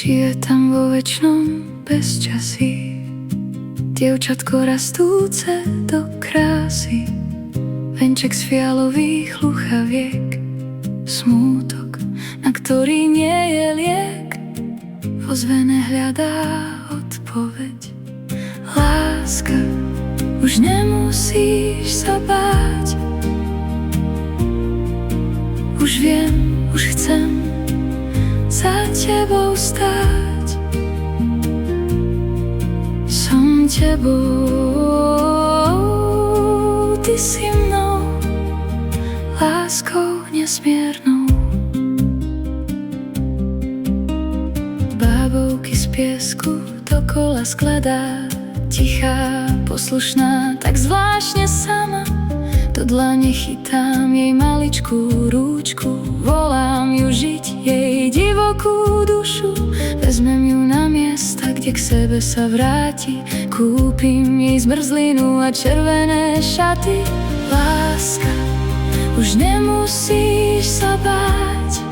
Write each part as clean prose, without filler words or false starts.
Žije tam vo večnom bezčasí, dievčatko rastúce do krásy, venček z fialových luchaviek, smútok, na ktorý nie je liek, v ozvene hľadá odpoveď. Láska, už nemusíš sa báť, už viem, už chcem za tebou stáť. Som tebou, ty si mnou, láskou nesmiernou. Bábovky z piesku dokola skladá, tichá, poslušná, tak zvláštne sama. Do dlane chytám jej maličkú rúčku, volám ju žiť jej divokú dušu. Vezmem ju na miesta, kde k sebe sa vráti, kúpim jej zmrzlinu a červené šaty. Láska, už nemusíš sa báť,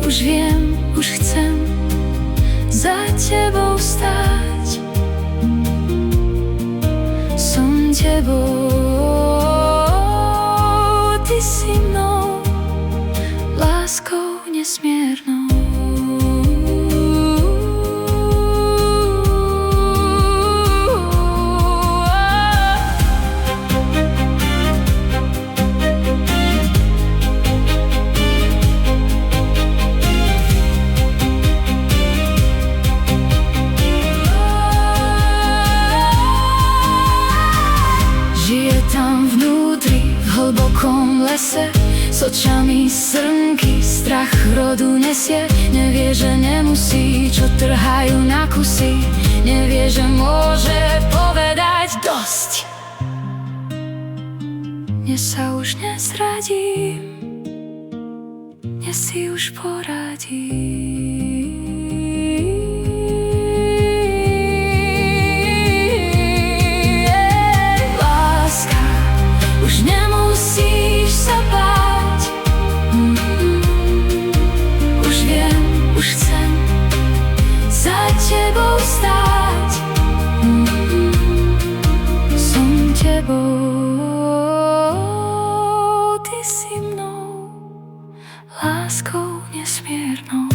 už viem, už chcem za tebou stáť. Som tebou, ty si mnou, láskou nesmiernou. Tam vnútri, v hlbokom lese, s očami srnky, strach rodu nesie. Nevie, že nemusí, čo trhajú na kusy, nevie, že môže povedať dosť. Dnes sa už nezradím, dnes si už poradím. Už nemusíš sa báť, už viem, už chcem za tebou stáť. Som tebou, ty si mnou, láskou nesmiernou.